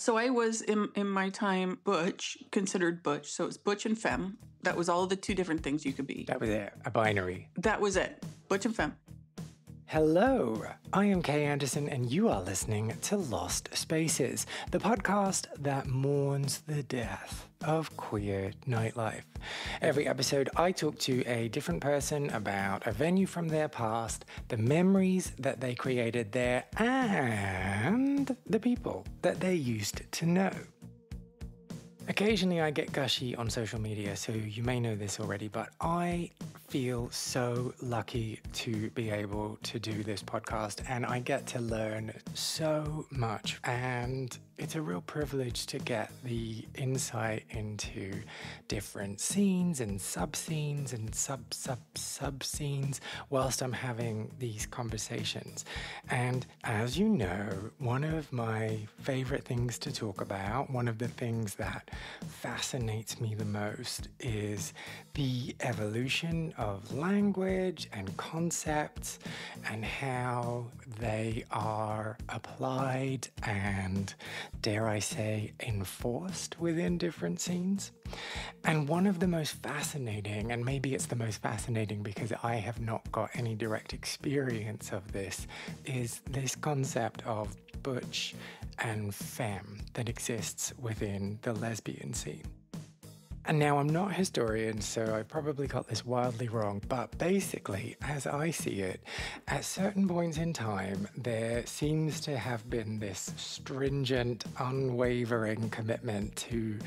So I was, in my time, butch, considered butch. So it's butch and femme. That was all the two different things you could be. That was it, a binary. That was it, butch and femme. Hello, I am Kay Anderson and you are listening to Lost Spaces, the podcast that mourns the death of queer nightlife. Every episode I talk to a different person about a venue from their past, the memories that they created there, and the people that they used to know. Occasionally I get gushy on social media, so you may know this already, but I feel so lucky to be able to do this podcast, and I get to learn so much, and it's a real privilege to get the insight into different scenes and sub-scenes and sub-scenes whilst I'm having these conversations. And as you know, one of my favorite things to talk about, one of the things that fascinates me the most is the evolution of language and concepts and how they are applied and, dare I say, enforced within different scenes. And one of the most fascinating, and maybe it's the most fascinating because I have not got any direct experience of this, is this concept of butch and femme that exists within the lesbian scene. And now I'm not a historian, so I probably got this wildly wrong, but basically, as I see it, at certain points in time, there seems to have been this stringent, unwavering commitment to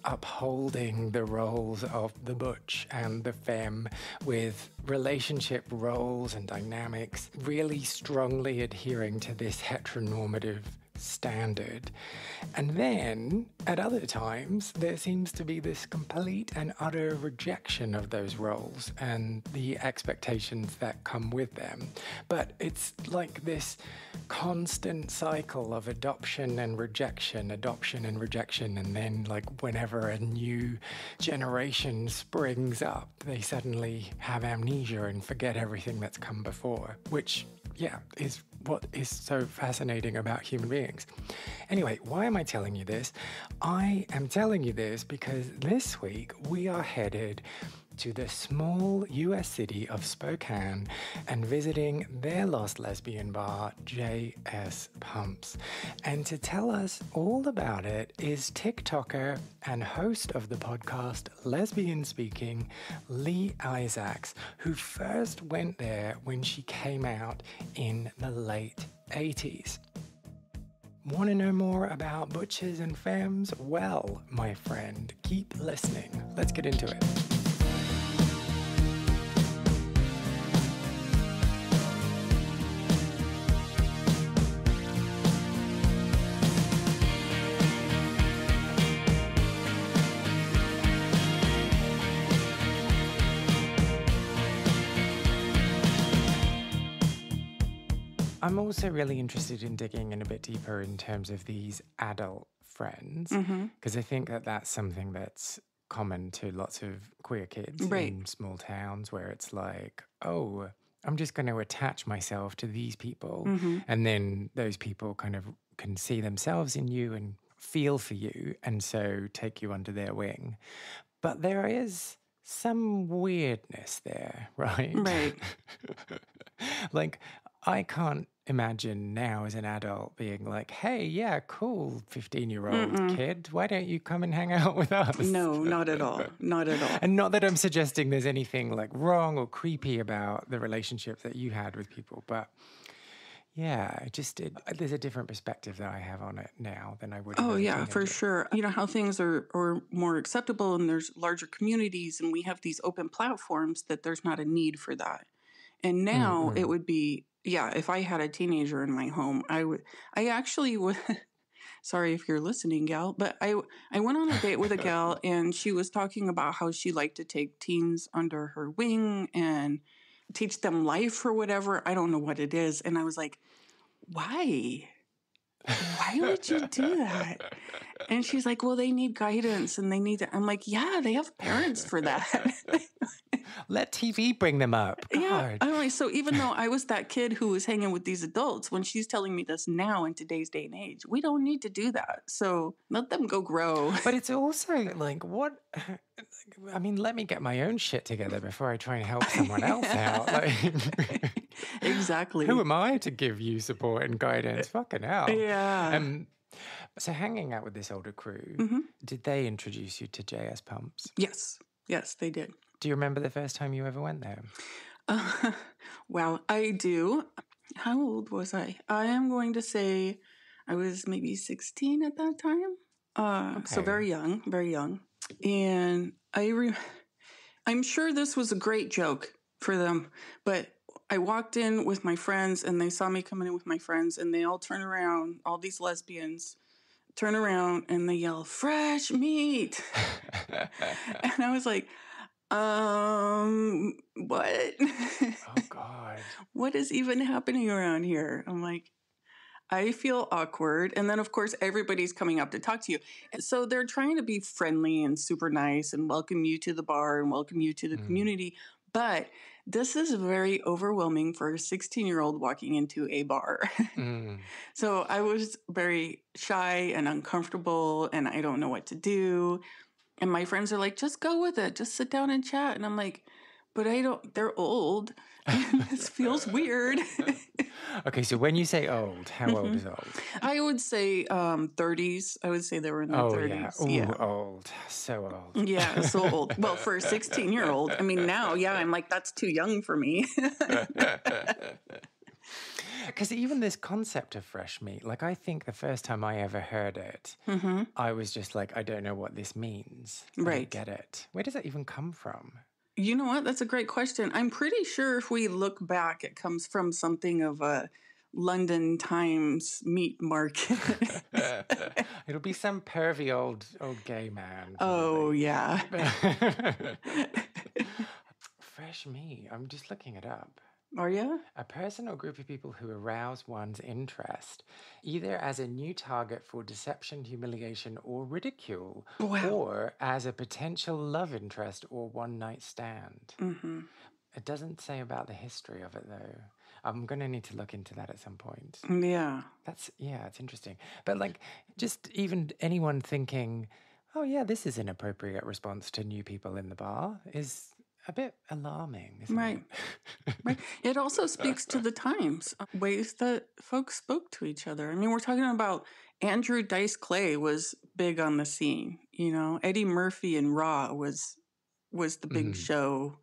upholding the roles of the butch and the femme, with relationship roles and dynamics really strongly adhering to this heteronormative standard. And then at other times there seems to be this complete and utter rejection of those roles and the expectations that come with them. But it's like this constant cycle of adoption and rejection, and then like whenever a new generation springs up, they suddenly have amnesia and forget everything that's come before, which is what is so fascinating about human beings. Anyway, why am I telling you this? I am telling you this because this week we are headed to the small US city of Spokane and visiting their lost lesbian bar, JS Pumps. And to tell us all about it is TikToker and host of the podcast Lesbian Speaking, Lee Isaacs, who first went there when she came out in the late 80s. Want to know more about butches and femmes? Well, my friend, keep listening. Let's get into it. I'm also really interested in digging in a bit deeper in terms of these adult friends, because I think that that's something that's common to lots of queer kids in small towns, where it's like, oh, I'm just going to attach myself to these people, and then those people kind of can see themselves in you and feel for you, and so take you under their wing. But there is some weirdness there, right? Right. Like, I can't imagine now as an adult being like, hey, yeah, cool, 15-year-old kid, why don't you come and hang out with us? No, not at all. Not at all. And not that I'm suggesting there's anything like wrong or creepy about the relationship that you had with people, but yeah, there's a different perspective that I have on it now than I would have. Oh, yeah, for sure. You know, how things are more acceptable and there's larger communities and we have these open platforms that there's not a need for that. And now it would be, if I had a teenager in my home, I actually would, sorry if you're listening, gal, but I went on a date with a gal and she was talking about how she liked to take teens under her wing and teach them life or whatever. I don't know what it is. And I was like, why? why would you do that? And she's like, well, they need guidance and they need to. I'm like, yeah, they have parents for that. Let TV bring them up. God. Yeah. I'm like, so even though I was that kid who was hanging with these adults, when she's telling me this now in today's day and age, we don't need to do that. So let them go grow. But it's also like, what? I mean, let me get my own shit together before I try and help someone else out. Like, exactly. Who am I to give you support and guidance? Fucking hell. Yeah. So hanging out with this older crew, did they introduce you to JS Pumps? Yes. Yes, they did. Do you remember the first time you ever went there? Well, I do. How old was I? I am going to say I was maybe 16 at that time. So very young, very young. And I'm sure this was a great joke for them, but I walked in with my friends and they saw me coming in with my friends and they all turn around, all these lesbians turn around and they yell, fresh meat. And I was like, what? Oh, God. What is even happening around here? I'm like, I feel awkward. And then, of course, everybody's coming up to talk to you. And so they're trying to be friendly and super nice and welcome you to the bar and welcome you to the community. But this is very overwhelming for a 16-year-old walking into a bar. So I was very shy and uncomfortable and I don't know what to do. And my friends are like, just go with it. Just sit down and chat. And I'm like, but they're old. This feels weird. Okay, so when you say old, how old is old? I would say 30s. I would say they were in their 30s. Yeah. Ooh, old. So old. Yeah, so old. Well, for a 16-year-old. I mean, now, I'm like, that's too young for me. Because even this concept of fresh meat, like I think the first time I ever heard it, I was just like, I don't know what this means. I don't get it. Where does that even come from? You know what? That's a great question. I'm pretty sure if we look back, it comes from something of a London Times meat market. It'll be some pervy old gay man. Oh, yeah. Fresh meat. I'm just looking it up. Are you? A person or group of people who arouse one's interest, either as a new target for deception, humiliation, or ridicule, or as a potential love interest or one-night stand. It doesn't say about the history of it, though. I'm going to need to look into that at some point. Yeah. It's interesting. But, like, just even anyone thinking, oh, yeah, this is an appropriate response to new people in the bar is a bit alarming, isn't it? Right. It also speaks to the times, ways that folks spoke to each other. I mean, we're talking about Andrew Dice Clay was big on the scene. You know, Eddie Murphy and Raw was the big show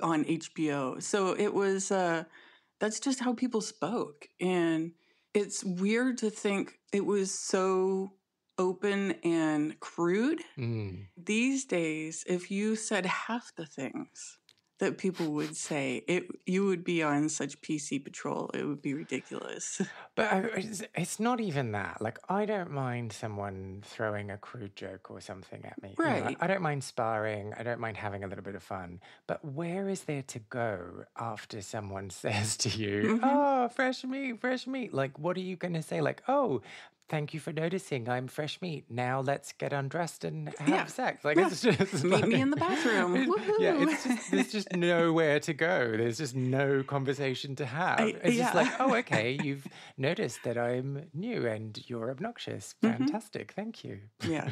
on HBO. So it was, that's just how people spoke. And it's weird to think it was so open and crude. These days, if you said half the things that people would say, you would be on such PC patrol. It would be ridiculous. But it's not even that. Like, I don't mind someone throwing a crude joke or something at me. Right. You know, I don't mind sparring. I don't mind having a little bit of fun. But where is there to go after someone says to you, oh, fresh meat. Like, what are you going to say? Like, oh, thank you for noticing. I'm fresh meat. Now let's get undressed and have sex. Like, it's just meet me in the bathroom. There's just nowhere to go. There's just no conversation to have. It's just like, oh, okay, you've noticed that I'm new and you're obnoxious. Fantastic. Thank you. Yeah.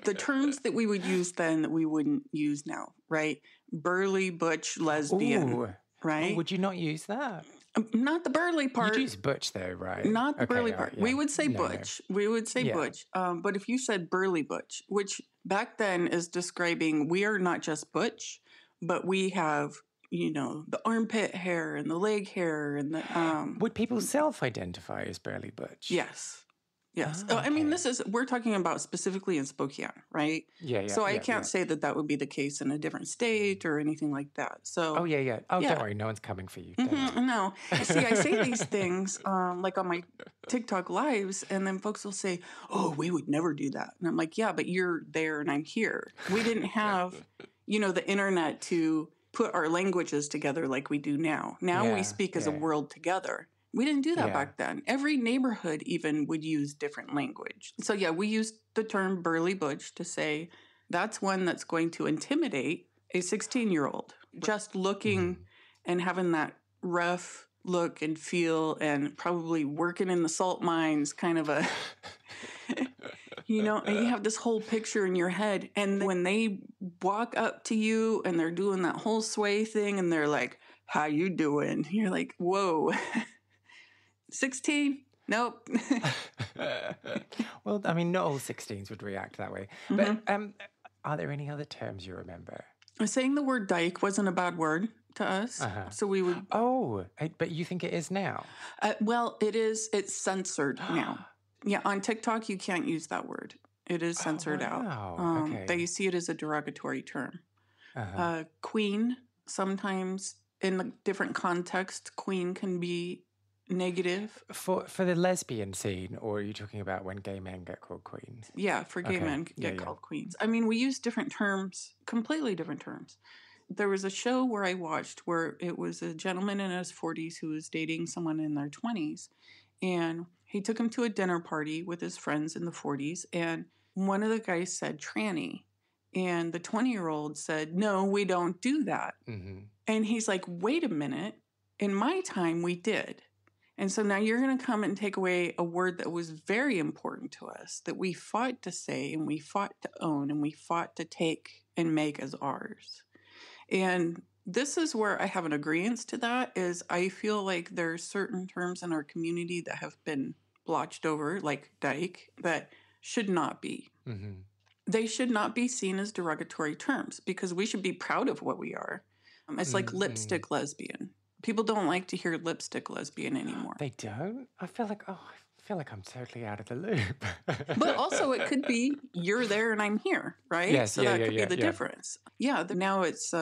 The terms that we would use then that we wouldn't use now, right? Burly, butch, lesbian. Ooh. Right? Oh, would you not use that? Not the burly part. You'd use butch though, right? Not the burly part. Yeah. We would say butch. We would say butch. But if you said burly butch, which back then is describing we are not just butch, but we have, you know, the armpit hair and the leg hair and the... Would people self-identify as burly butch? Yes. Yes. Oh, okay. I mean, we're talking about specifically in Spokane, right? Yeah. So I can't say that would be the case in a different state or anything like that. So. Oh, yeah. Oh, don't worry. No one's coming for you. No. See, I say these things like on my TikTok lives, and then folks will say, oh, we would never do that. And I'm like, yeah, but you're there and I'm here. We didn't have, the internet to put our languages together like we do now. Now we speak as a world together. We didn't do that Yeah. back then. Every neighborhood even would use different language. So yeah, we used the term burly butch to say that's one that's going to intimidate a 16-year-old. Just looking and having that rough look and feel and probably working in the salt mines, kind of a, you know, and you have this whole picture in your head. And when they walk up to you and they're doing that whole sway thing and they're like, how you doing? You're like, whoa, 16? Nope. Well, I mean, not all 16s would react that way. But are there any other terms you remember? Saying the word dyke wasn't a bad word to us. So we would... Oh, but you think it is now? Well, it is. It's censored now. Yeah, on TikTok, you can't use that word. It is censored out. Okay. They see it as a derogatory term. Queen, sometimes in the different context, queen can be negative. For the lesbian scene, or are you talking about when gay men get called queens? Yeah, for gay men get called queens. I mean, we use different terms, completely different terms. There was a show where I watched where it was a gentleman in his 40s who was dating someone in their 20s. And he took him to a dinner party with his friends in the 40s. And one of the guys said tranny. And the 20-year-old said, no, we don't do that. And he's like, wait a minute. In my time, we did. And so now you're going to come and take away a word that was very important to us, that we fought to say and we fought to own and we fought to take and make as ours. And this is where I have an agreeance to that, is I feel like there are certain terms in our community that have been blotched over, like dyke, that should not be. They should not be seen as derogatory terms because we should be proud of what we are. It's like lipstick lesbian. People don't like to hear lipstick lesbian anymore. They don't? I feel like I'm totally out of the loop. But also it could be you're there and I'm here, right? Yes, so that could be the difference. Yeah, now it's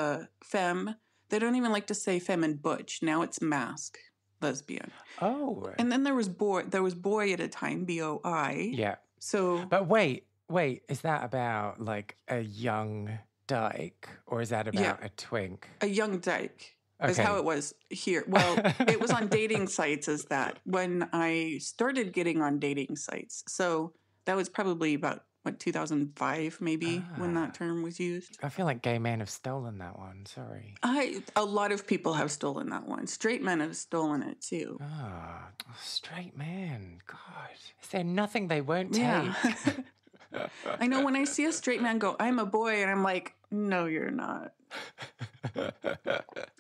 femme. They don't even like to say femme and butch. Now it's mask lesbian. Oh. And then there was boy at a time, BOI. Yeah. So But wait, is that about like a young dyke or is that about a twink? A young dyke. Is how it was here. Well, it was on dating sites as that when I started getting on dating sites. So that was probably about, 2005 maybe when that term was used. I feel like gay men have stolen that one. Sorry. A lot of people have stolen that one. Straight men have stolen it too. Straight men. God. Is there nothing they won't take? Yeah. I know when I see a straight man go, I'm a boy, and I'm like, no, you're not.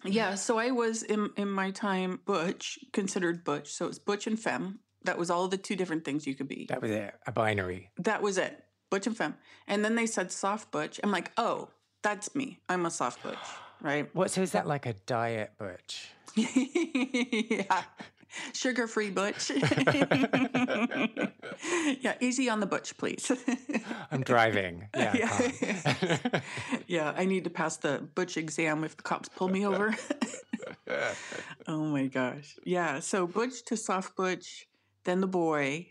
Yeah, so I was in my time butch, considered butch. So it's butch and femme. That was all the two different things you could be. That was it, a binary. That was it, butch and femme. And then they said soft butch. I'm like, oh, that's me. I'm a soft butch, right? What? So is that like a diet butch? Yeah. Sugar-free butch. Yeah, easy on the butch, please. I'm driving. Yeah. Yeah, I need to pass the butch exam if the cops pull me over. Oh my gosh. Yeah, so butch to soft butch, then the boy.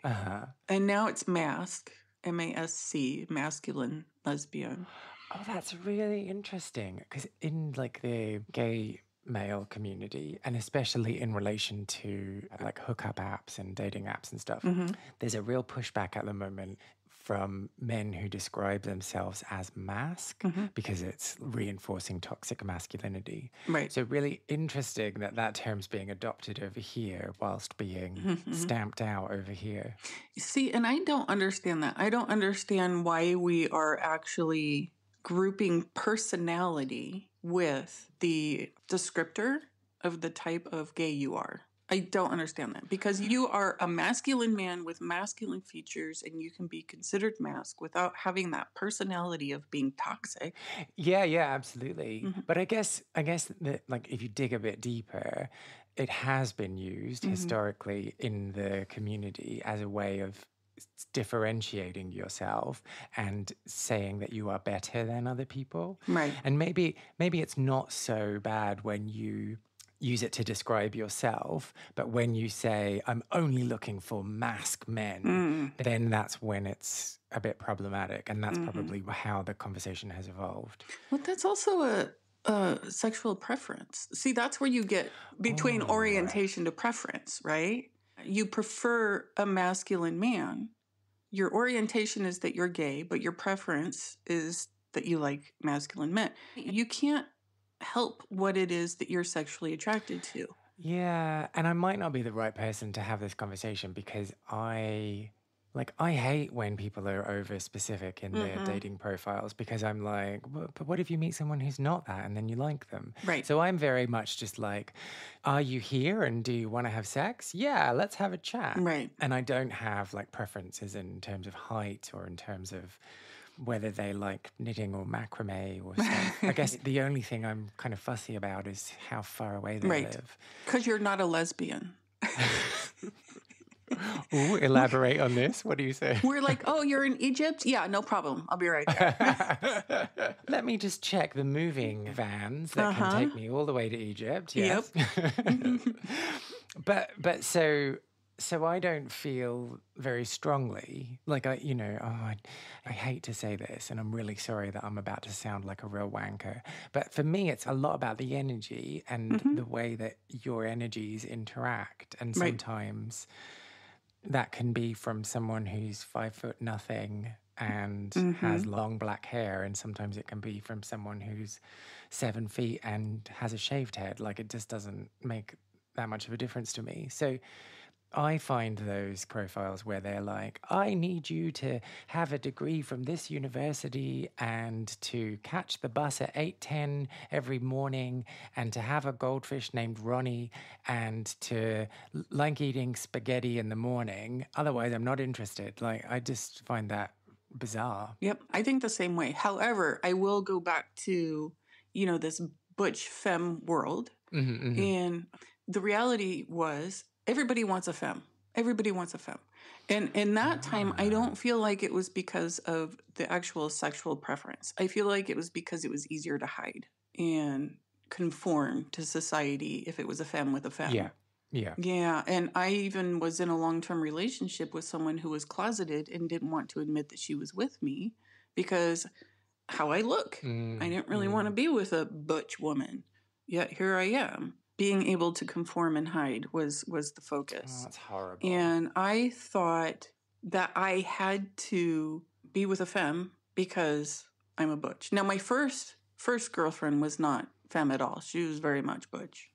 And now it's mask, M-A-S-C, masculine lesbian. Oh, that's really interesting. Because in like the gay male community, and especially in relation to like hookup apps and dating apps and stuff, there's a real pushback at the moment from men who describe themselves as mask because it's reinforcing toxic masculinity. Right. So really interesting that term's being adopted over here whilst being stamped out over here. See, and I don't understand that. I don't understand why we are actually grouping personality with the descriptor of the type of gay you are. I don't understand that because you are a masculine man with masculine features and you can be considered mask without having that personality of being toxic. Yeah, absolutely. But I guess that like if you dig a bit deeper, it has been used historically in the community as a way of differentiating yourself and saying that you are better than other people. Right. And maybe it's not so bad when you use it to describe yourself, but when you say, I'm only looking for mask men, then that's when it's a bit problematic. And that's probably how the conversation has evolved. Well, that's also Sexual preference. See, that's where you get between orientation to preference, right? You prefer a masculine man. Your orientation is that you're gay, but your preference is that you like masculine men. You can't help what it is that you're sexually attracted to. Yeah, and I might not be the right person to have this conversation because I hate when people are over specific in their dating profiles because I'm like, but what if you meet someone who's not that and then you like them? Right. So I'm very much just like, are you here and do you want to have sex? Yeah, let's have a chat. Right. And I don't have like preferences in terms of height or in terms of whether they like knitting or macrame or stuff. I guess the only thing I'm kind of fussy about is how far away they live. Because you're not a lesbian. Ooh, elaborate on this. What do you say? We're like, oh, you're in Egypt? Yeah, no problem. I'll be right there. Let me just check the moving vans that can take me all the way to Egypt. Yes. Yep. But so I don't feel very strongly like I hate to say this and I'm really sorry that I'm about to sound like a real wanker. But for me, it's a lot about the energy and the way that your energies interact. And sometimes that can be from someone who's 5'0" and has long black hair. And sometimes it can be from someone who's 7 feet and has a shaved head. Like it just doesn't make that much of a difference to me. So I find those profiles where they're like, I need you to have a degree from this university and to catch the bus at 8:10 every morning and to have a goldfish named Ronnie and to like eating spaghetti in the morning. Otherwise, I'm not interested. Like, I just find that bizarre. Yep, I think the same way. However, I will go back to, this butch femme world. And the reality was, everybody wants a femme. Everybody wants a femme. And in that time, I don't feel like it was because of the actual sexual preference. I feel like it was because it was easier to hide and conform to society if it was a femme with a femme. Yeah. Yeah. Yeah. And I even was in a long-term relationship with someone who was closeted and didn't want to admit that she was with me because how I look. I didn't really want to be with a butch woman. Yet here I am. Being able to conform and hide was the focus. Oh, that's horrible. And I thought that I had to be with a femme because I'm a butch. Now, my first girlfriend was not femme at all. She was very much butch.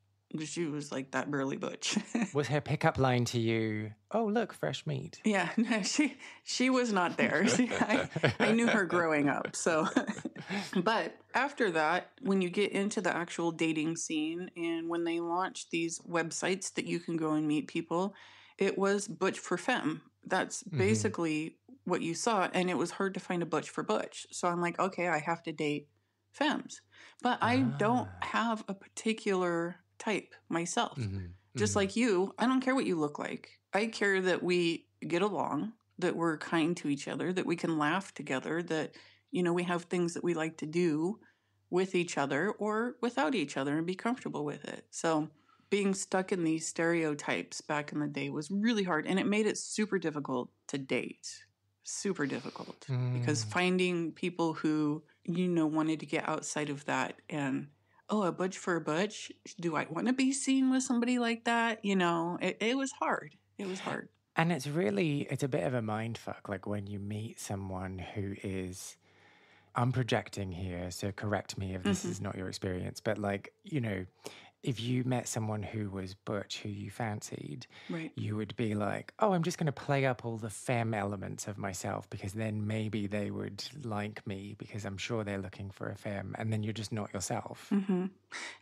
She was like that burly butch. Was her pickup line to you, oh, look, fresh meat? Yeah, no, she was not there. I knew her growing up. So, but after that, when you get into the actual dating scene and when they launched these websites that you can go and meet people, it was butch for femme. That's basically what you saw. And it was hard to find a butch for butch. So I'm like, okay, I have to date femmes. But I don't have a particular type myself. Just like you, I don't care what you look like. I care that we get along, that we're kind to each other, that we can laugh together, that, we have things that we like to do with each other or without each other and be comfortable with it. So being stuck in these stereotypes back in the day was really hard, and it made it super difficult to date. Super difficult because finding people who, wanted to get outside of that and a butch for a butch? Do I want to be seen with somebody like that? It was hard. It was hard. And it's a bit of a mind fuck, like when you meet someone who is, I'm projecting here, so correct me if this is not your experience, but like, if you met someone who was butch, who you fancied, you would be like, oh, I'm just going to play up all the femme elements of myself because then maybe they would like me because I'm sure they're looking for a femme, and then you're just not yourself.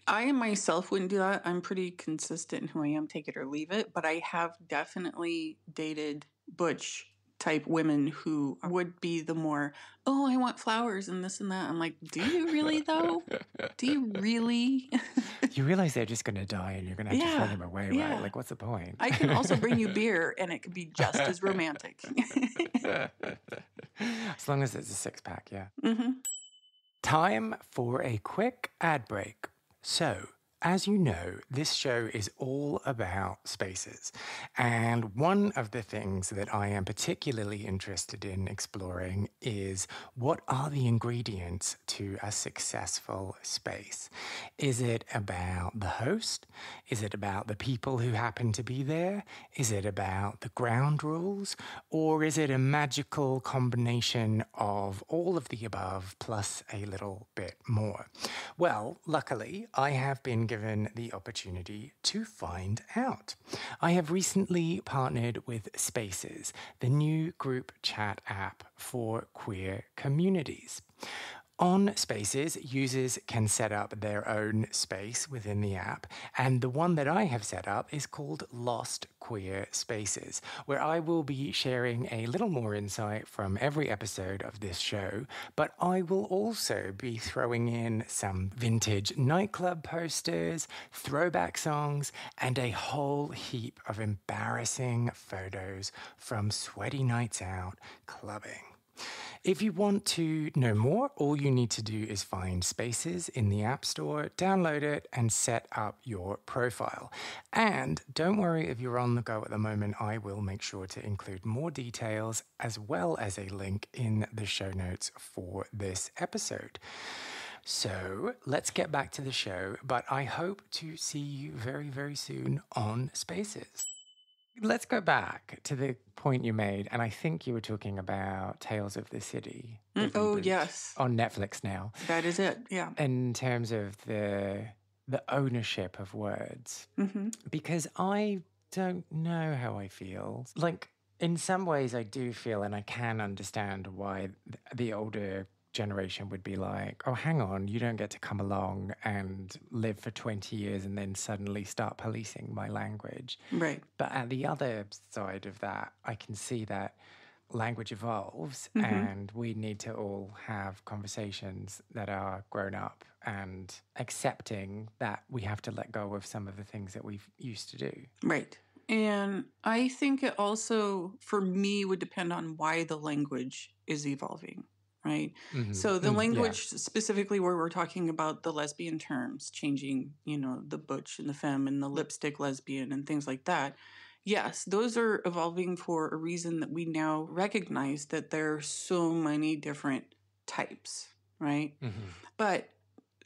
I myself wouldn't do that. I'm pretty consistent in who I am, take it or leave it, but I have definitely dated butch type women who would be the more, I want flowers and this and that. I'm like, do you really though? Do you really? You realize they're just going to die and you're going to have to throw them away, right? Like, what's the point? I can also bring you beer and it could be just as romantic. As long as it's a 6-pack, yeah. Time for a quick ad break. So, As you know, this show is all about spaces. And one of the things that I am particularly interested in exploring is what are the ingredients to a successful space? Is it about the host? Is it about the people who happen to be there? Is it about the ground rules? Or is it a magical combination of all of the above plus a little bit more? Well, luckily, I have been given the opportunity to find out. I have recently partnered with Spaces, the new group chat app for queer communities. On Spaces, users can set up their own space within the app, and the one that I have set up is called Lost Queer Spaces, where I will be sharing a little more insight from every episode of this show, but I will also be throwing in some vintage nightclub posters, throwback songs, and a whole heap of embarrassing photos from sweaty nights out clubbing. If you want to know more, all you need to do is find Spaces in the App Store, download it, and set up your profile. And don't worry if you're on the go at the moment, I will make sure to include more details as well as a link in the show notes for this episode. So let's get back to the show, but I hope to see you very, very soon on Spaces. Let's go back to the point you made, and I think you were talking about Tales of the City. Oh, yes. On Netflix now. That is it, yeah. In terms of the ownership of words. Mm-hmm. Because I don't know how I feel. Like, in some ways I do feel, and I can understand why the older generation would be like, oh, hang on, you don't get to come along and live for 20 years and then suddenly start policing my language. Right. But at the other side of that, I can see that language evolves and we need to all have conversations that are grown up and accepting that we have to let go of some of the things that we've used to do. Right. And I think it also, for me, would depend on why the language is evolving. Right. Mm-hmm. So the language specifically where we're talking about the lesbian terms changing, the butch and the femme and the lipstick lesbian and things like that. Yes, those are evolving for a reason that we now recognize that there are so many different types. Right. Mm-hmm. But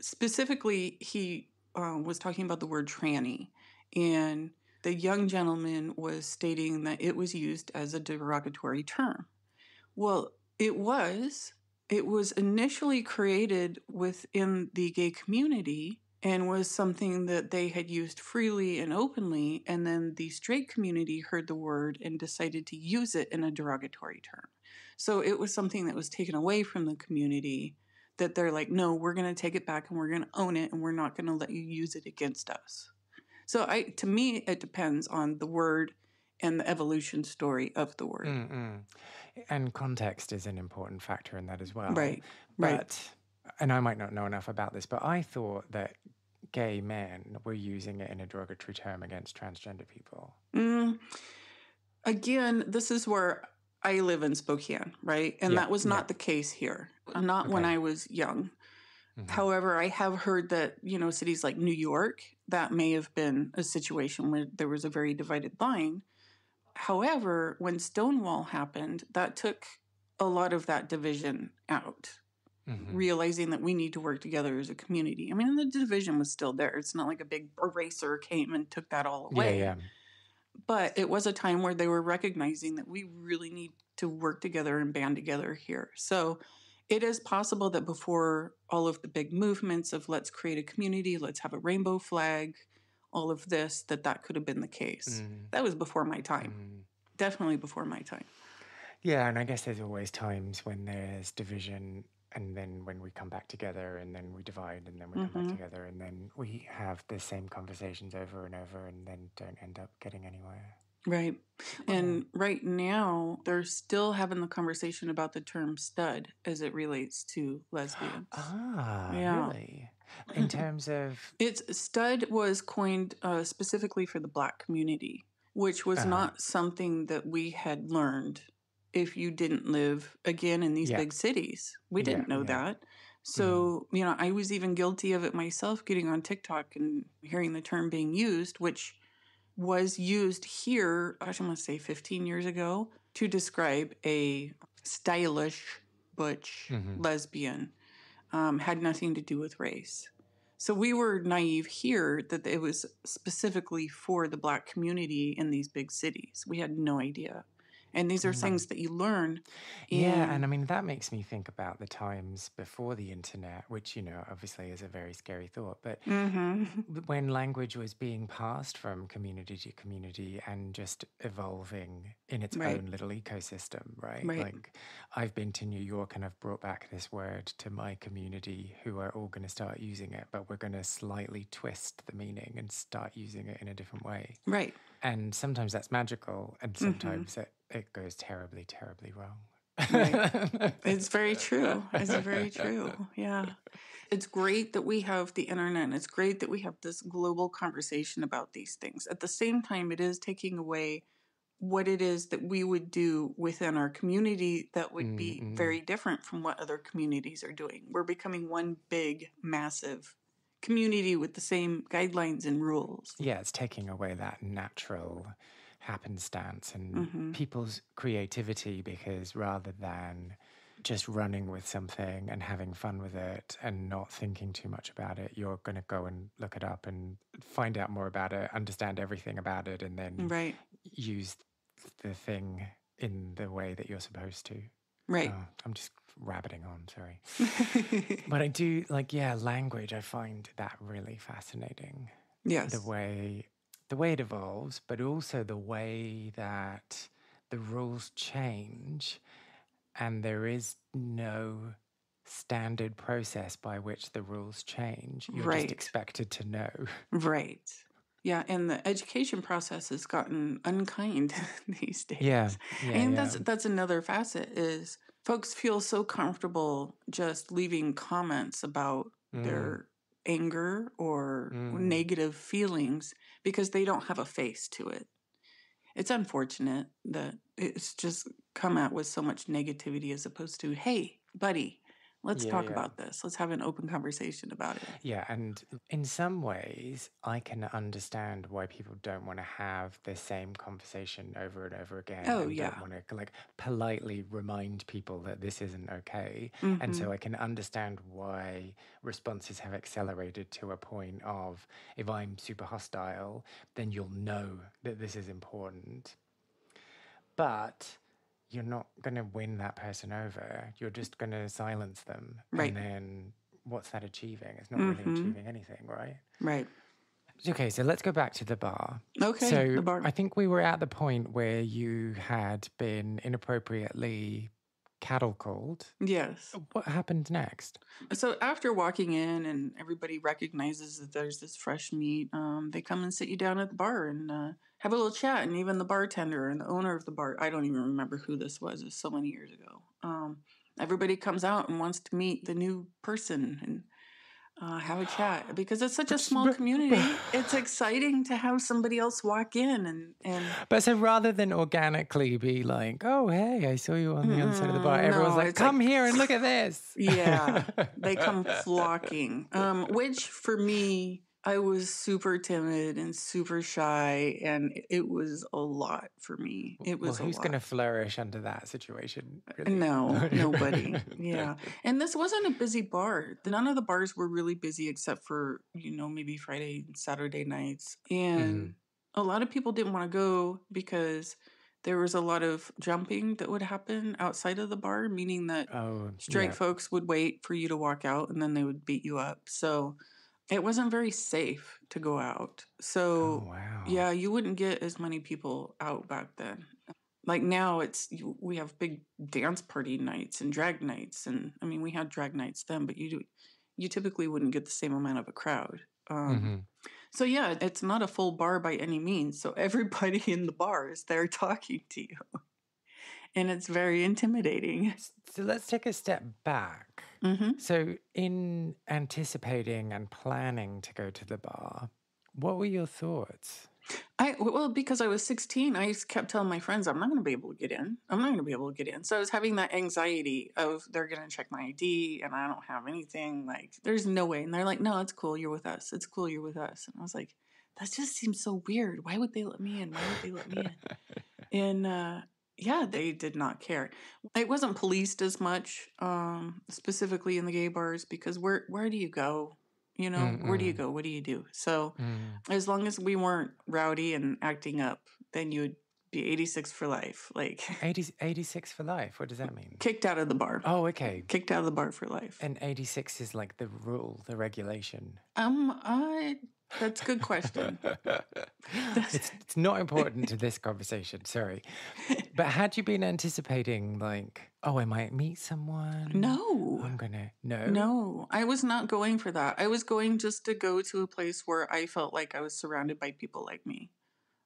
specifically, he was talking about the word tranny, and the young gentleman was stating that it was used as a derogatory term. Well, it was initially created within the gay community and was something that they had used freely and openly, and then the straight community heard the word and decided to use it in a derogatory term. So it was something that was taken away from the community that they're like, no, we're going to take it back and we're going to own it and we're not going to let you use it against us. So to me, it depends on the word and the evolution story of the word. Mm-mm. And context is an important factor in that as well. Right. And I might not know enough about this, but I thought that gay men were using it in a derogatory term against transgender people. Again, this is where I live in Spokane, right? And that was not the case here. Not when I was young. Mm-hmm. However, I have heard that, cities like New York, that may have been a situation where there was a very divided line. However, when Stonewall happened, that took a lot of that division out, realizing that we need to work together as a community. I mean, the division was still there. It's not like a big eraser came and took that all away. Yeah. But it was a time where they were recognizing that we really need to work together and band together here. So it is possible that before all of the big movements of let's create a community, let's have a rainbow flag, all of this, that could have been the case. That was before my time. Definitely before my time. Yeah, and I guess there's always times when there's division, and then when we come back together, and then we divide, and then we come back together, and then we have the same conversations over and over, and then don't end up getting anywhere. Right. And right now, they're still having the conversation about the term stud as it relates to lesbians. Really? In terms of... Stud was coined specifically for the Black community, which was not something that we had learned if you didn't live, again, in these big cities. We didn't know that. So, I was even guilty of it myself, getting on TikTok and hearing the term being used, which was used here, I want to say 15 years ago, to describe a stylish butch lesbian. Had nothing to do with race. So we were naive here that it was specifically for the Black community in these big cities. We had no idea. And these are things that you learn. Yeah, and I mean, that makes me think about the times before the internet, which, obviously is a very scary thought. But when language was being passed from community to community and just evolving in its own little ecosystem, right? Like, I've been to New York and I've brought back this word to my community who are all going to start using it, but we're going to slightly twist the meaning and start using it in a different way. Right. And sometimes that's magical, and sometimes it goes terribly, terribly wrong. Right. It's very true. It's very true. Yeah. It's great that we have the internet, and it's great that we have this global conversation about these things. At the same time, it is taking away what it is that we would do within our community that would be very different from what other communities are doing. We're becoming one big, massive community with the same guidelines and rules. Yeah, it's taking away that natural happenstance and people's creativity, because rather than just running with something and having fun with it and not thinking too much about it, you're going to go and look it up and find out more about it, understand everything about it, and then use the thing in the way that you're supposed to. Right. I'm just rabbiting on, sorry. But I do, language, I find that really fascinating. Yes. The way it evolves, but also the way that the rules change, and there is no standard process by which the rules change. You're just expected to know. Right. Yeah, and the education process has gotten unkind these days. Yeah. And that's another facet is folks feel so comfortable just leaving comments about their anger or negative feelings because they don't have a face to it. It's unfortunate that it's just come out with so much negativity as opposed to, hey, buddy, let's talk about this. Let's have an open conversation about it. Yeah, and in some ways, I can understand why people don't want to have the same conversation over and over again. Oh, and don't want to politely remind people that this isn't okay. And so I can understand why responses have accelerated to a point of, if I'm super hostile, then you'll know that this is important. But you're not going to win that person over. You're just going to silence them. Right. And then what's that achieving? It's not really achieving anything, right? Right. Okay, so let's go back to the bar. Okay, so the bar. I think we were at the point where you had been inappropriately cattle called. Yes. What happened next? So after walking in and everybody recognizes that there's this fresh meat, they come and sit you down at the bar and have a little chat. And even the bartender and the owner of the bar, I don't even remember who this was. It was so many years ago. Everybody comes out and wants to meet the new person and have a chat because it's such a small community. It's exciting to have somebody else walk in and. But so rather than organically be like, oh, hey, I saw you on the other side of the bar, everyone's like, come here and look at this. Yeah, they come flocking, which for me, I was super timid and super shy, and it was a lot for me. It was who's going to flourish under that situation? Really? No, nobody. Yeah. And this wasn't a busy bar. None of the bars were really busy except for, maybe Friday and Saturday nights. And a lot of people didn't want to go because there was a lot of jumping that would happen outside of the bar, meaning that straight folks would wait for you to walk out and then they would beat you up. So it wasn't very safe to go out. So, yeah, you wouldn't get as many people out back then. Like now, we have big dance party nights and drag nights. And, I mean, we had drag nights then, but you typically wouldn't get the same amount of a crowd. So, yeah, it's not a full bar by any means. So everybody in the bar is there talking to you. And it's very intimidating. So let's take a step back. So in anticipating and planning to go to the bar, what were your thoughts? Well, because I was 16, I just kept telling my friends, I'm not going to be able to get in. I'm not going to be able to get in. So I was having that anxiety of they're going to check my ID and I don't have anything. Like, there's no way. And they're like, no, it's cool. You're with us. It's cool. You're with us. And I was like, that just seems so weird. Why would they let me in? Why would they let me in? And yeah, they did not care. It wasn't policed as much, specifically in the gay bars, because where do you go? You know, where do you go? What do you do? So as long as we weren't rowdy and acting up, then you would be 86 for life. Like 86 for life? What does that mean? Kicked out of the bar. Oh, okay. Kicked out of the bar for life. And 86 is like the rule, the regulation. That's a good question. It's not important to this conversation, sorry. But had you been anticipating, like, oh, I might meet someone? No. No, I was not going for that. I was going just to go to a place where I felt like I was surrounded by people like me,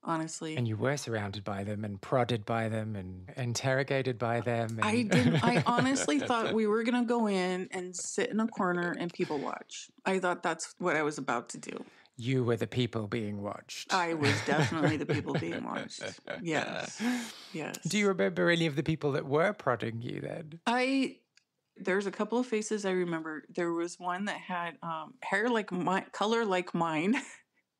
honestly. And you were surrounded by them and prodded by them and interrogated by them. And... I honestly thought we were going to go in and sit in a corner and people watch. I thought that's what I was about to do. You were the people being watched. I was definitely the people being watched. Yes. Do you remember any of the people that were prodding you then? There's a couple of faces I remember. There was one that had hair like my color like mine.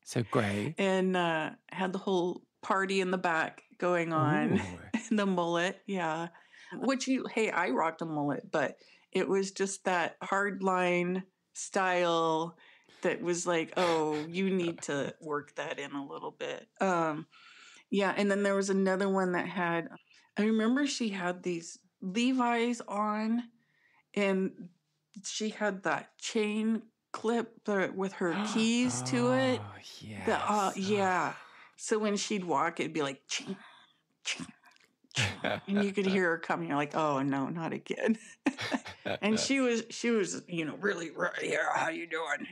So gray. And had the whole party in the back going on. The mullet, yeah. I rocked a mullet, but it was just that hard line style that was like, oh, you need to work that in a little bit. Yeah, and then there was another one that had, I remember she had these Levi's on, and she had that chain clip with her keys to it. Yes. Yeah. So when she'd walk, it'd be like, ching, ching, ching, and you could hear her coming. You're like, oh no, not again. And she was, really, yeah, how you doing?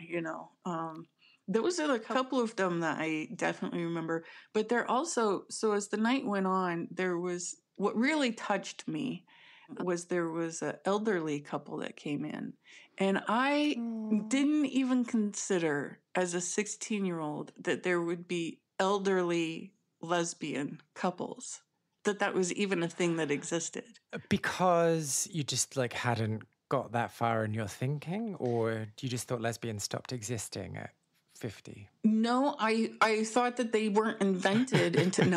Those are a couple of them that I definitely remember. But there also, so as the night went on, there was, what really touched me was there was an elderly couple that came in. And I didn't even consider as a 16-year-old that there would be elderly lesbian couples, that was even a thing that existed. Because you just hadn't got that far in your thinking, or you just thought lesbians stopped existing at 50? No, I thought that they weren't invented until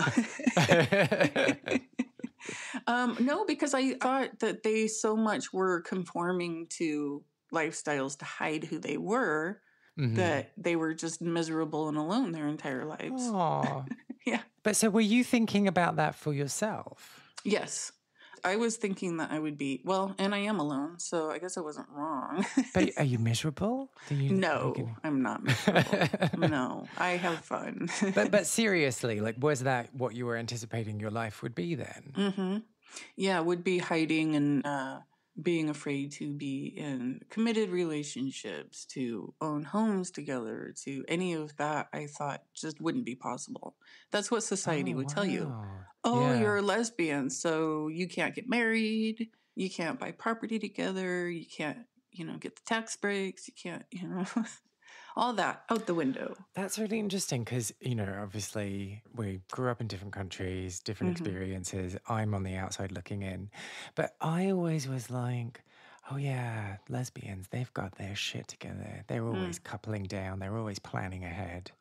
no, because I thought that they so much were conforming to lifestyles to hide who they were, that they were just miserable and alone their entire lives. Aww. Yeah. But so were you thinking about that for yourself? Yes. I was thinking that I would be, and I am alone, so I guess I wasn't wrong. But are you miserable? No, I'm not miserable. No, I have fun. but seriously, was that what you were anticipating your life would be then? Mm-hmm. Yeah, would be hiding and being afraid to be in committed relationships, to own homes together, to any of that, I thought just wouldn't be possible. That's what society would tell you. Oh, yeah. You're a lesbian, so you can't get married, you can't buy property together, you can't, get the tax breaks, you can't, all that out the window. That's really interesting because, obviously we grew up in different countries, different experiences. I'm on the outside looking in. But I always was like, oh yeah, lesbians, they've got their shit together. They're always coupling down. They're always planning ahead.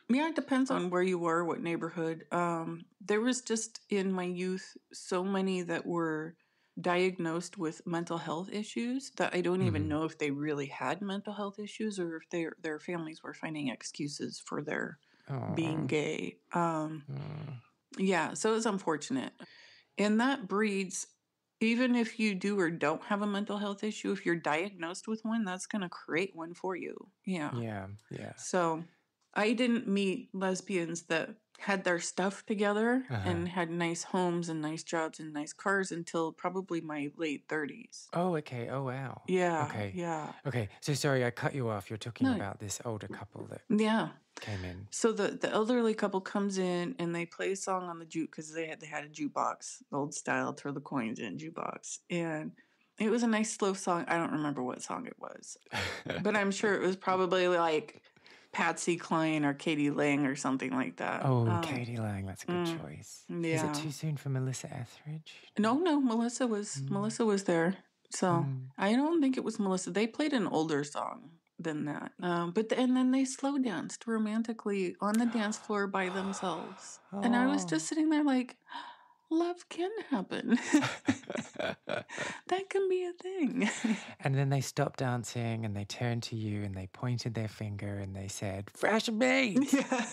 Yeah, it depends on where you were, what neighborhood. There was just in my youth so many that were diagnosed with mental health issues that I don't even know if they really had mental health issues or if their families were finding excuses for their being gay. Yeah, so it's unfortunate. And that breeds, even if you do or don't have a mental health issue, if you're diagnosed with one, that's going to create one for you. Yeah. Yeah. So I didn't meet lesbians that had their stuff together and had nice homes and nice jobs and nice cars until probably my late 30s. Oh, okay. Oh, wow. Yeah. Okay. Yeah. Okay. So sorry, I cut you off. You're talking about this older couple that came in. So the elderly couple comes in and they play a song on the juke because they had a jukebox, old style, throw the coins in jukebox. And it was a nice slow song. I don't remember what song it was, but I'm sure it was probably like Patsy Cline or Katie Lang or something like that. Oh, Katie Lang, that's a good choice. Yeah. Is it too soon for Melissa Etheridge? No, Melissa was there. So I don't think it was Melissa. They played an older song than that. And then they slow danced romantically on the dance floor by themselves. And I was just sitting there like, love can happen. That can be a thing. And then they stopped dancing and they turned to you and they pointed their finger and they said, fresh meat. Yeah.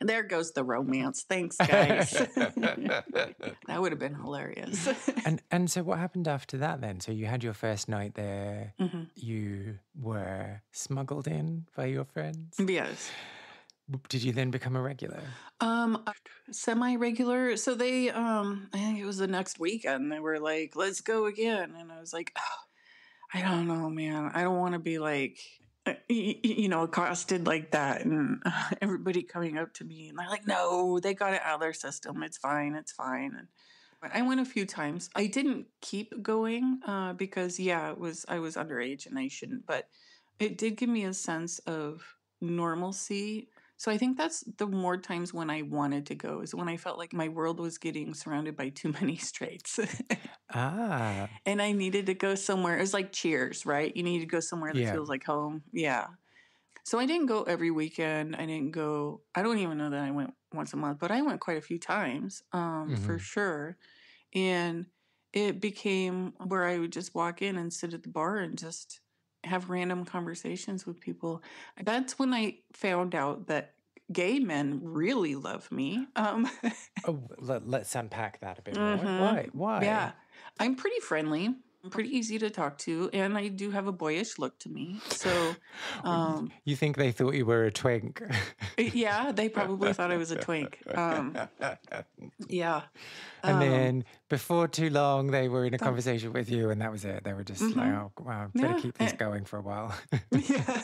There goes the romance. Thanks, guys. That would have been hilarious. And so what happened after that then? So you had your first night there. Mm-hmm. You were smuggled in by your friends? Yes. Did you then become a regular? Semi-regular. So they, I think it was the next weekend, they were like, let's go again. And I was like, oh, I don't know, man. I don't want to be like, accosted like that. And everybody coming up to me and they're like, no, they got it out of their system. It's fine. It's fine. And I went a few times. I didn't keep going because, I was underage and I shouldn't. But it did give me a sense of normalcy. So I think that's the more times when I wanted to go is when I felt like my world was getting surrounded by too many straights. And I needed to go somewhere. It was like Cheers, right? You need to go somewhere that feels like home. Yeah. So I didn't go every weekend. I don't even know that I went once a month, but I went quite a few times for sure. And it became where I would just walk in and sit at the bar and just have random conversations with people. That's when I found out that gay men really love me. Let's unpack that a bit more. Why? Yeah. I'm pretty friendly. I'm pretty easy to talk to, and I do have a boyish look to me. So, you think they thought you were a twink? Yeah, they probably thought I was a twink. Yeah. And then before too long, they were in a conversation with you, and that was it. They were just like, "Oh, wow, better keep this going for a while." Yeah.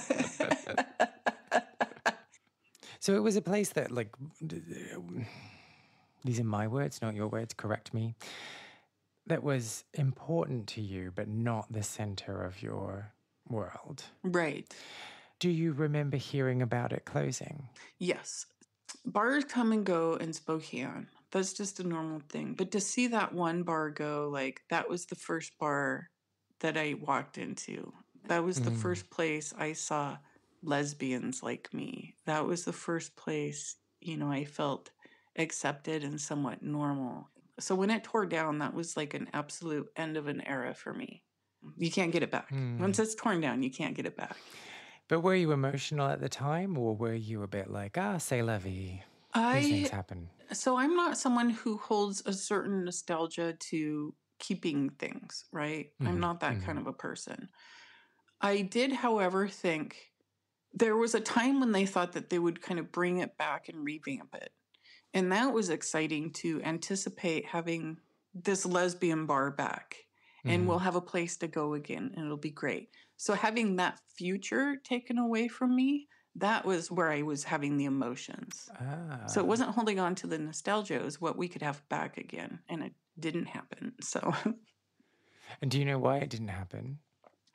So it was a place that, like, these are my words, not your words. Correct me. That was important to you, but not the center of your world. Right. Do you remember hearing about it closing? Yes. Bars come and go in Spokane. That's just a normal thing. But to see that one bar go, like, that was the first bar that I walked into. That was the first place I saw lesbians like me. That was the first place, I felt accepted and somewhat normal. So when it tore down, that was like an absolute end of an era for me. You can't get it back. Once it's torn down, you can't get it back. But were you emotional at the time, or were you a bit like, c'est la vie? These things happen. So I'm not someone who holds a certain nostalgia to keeping things, right? I'm not that kind of a person. I did, however, think there was a time when they thought that they would kind of bring it back and revamp it. And that was exciting to anticipate having this lesbian bar back. And we'll have a place to go again, and it'll be great. So having that future taken away from me, that was where I was having the emotions. So it wasn't holding on to the nostalgia. It was what we could have back again. And it didn't happen. So. And do you know why it didn't happen?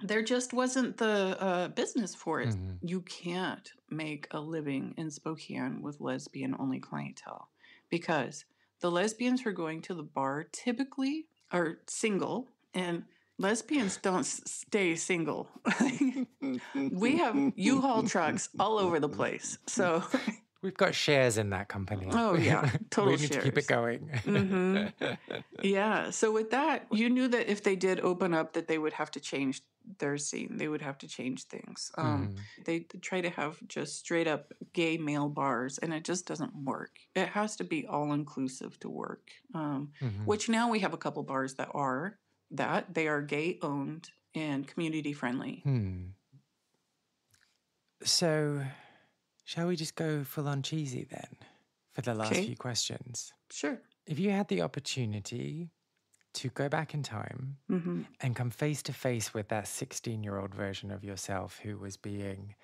There just wasn't the business for it. You can't make a living in Spokane with lesbian-only clientele because the lesbians who are going to the bar typically are single, and lesbians don't stay single. We have U-Haul trucks all over the place. So we've got shares in that company. Oh, yeah. Total we need shares. to keep it going. Yeah. So with that, you knew that if they did open up that they would have to change their scene. They would have to change things. They try to have just straight up gay male bars, and it just doesn't work. It has to be all-inclusive to work, which now we have a couple bars that are that. They are gay-owned and community-friendly. So shall we just go full-on cheesy then for the last few questions? Sure. If you had the opportunity to go back in time and come face to face with that 16-year-old version of yourself who was being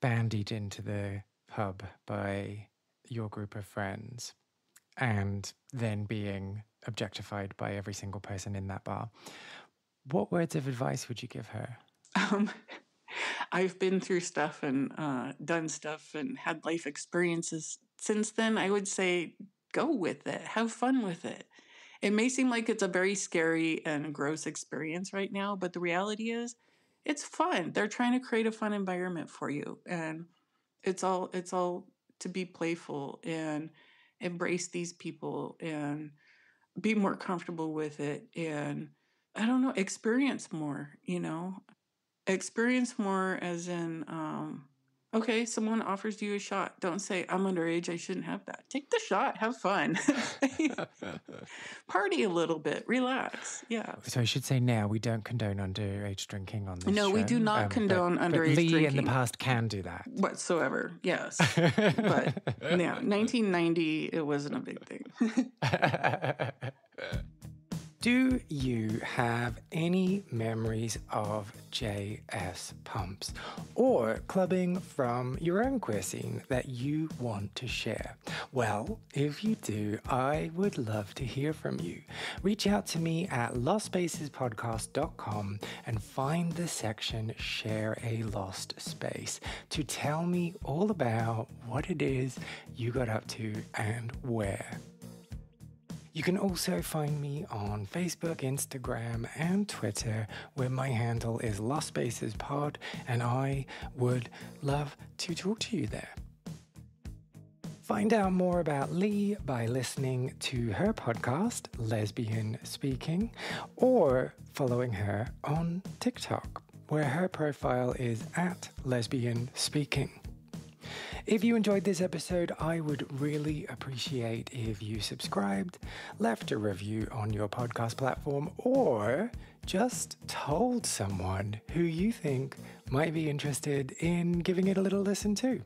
bandied into the pub by your group of friends and then being objectified by every single person in that bar, what words of advice would you give her? I've been through stuff and done stuff and had life experiences since then. I would say go with it. Have fun with it. It may seem like it's a very scary and gross experience right now, but the reality is it's fun. They're trying to create a fun environment for you, and it's all to be playful and embrace these people and be more comfortable with it, and I don't know, experience more, experience more as in okay, someone offers you a shot, don't say I'm underage, I shouldn't have that. Take the shot, have fun. Party a little bit, relax. Yeah. So I should say now we don't condone underage drinking on this show. No, we do not condone underage but Lee drinking in the past can do that whatsoever. Yes. But yeah, 1990 it wasn't a big thing. Do you have any memories of JS pumps or clubbing from your own queer scene that you want to share? Well, if you do, I would love to hear from you. Reach out to me at lostspacespodcast.com and find the section Share a Lost Space to tell me all about what it is you got up to and where. You can also find me on Facebook, Instagram, and Twitter, where my handle is LostSpacesPod, and I would love to talk to you there. Find out more about Lee by listening to her podcast, Lesbian Speaking, or following her on TikTok, where her profile is at Lesbian Speaking. If you enjoyed this episode, I would really appreciate if you subscribed, left a review on your podcast platform, or just told someone who you think might be interested in giving it a little listen too.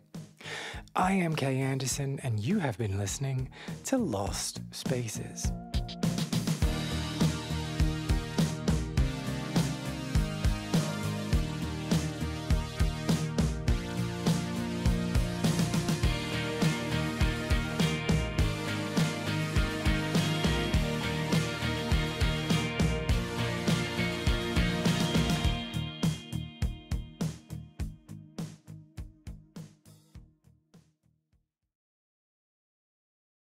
I am Kay Anderson, and you have been listening to Lost Spaces.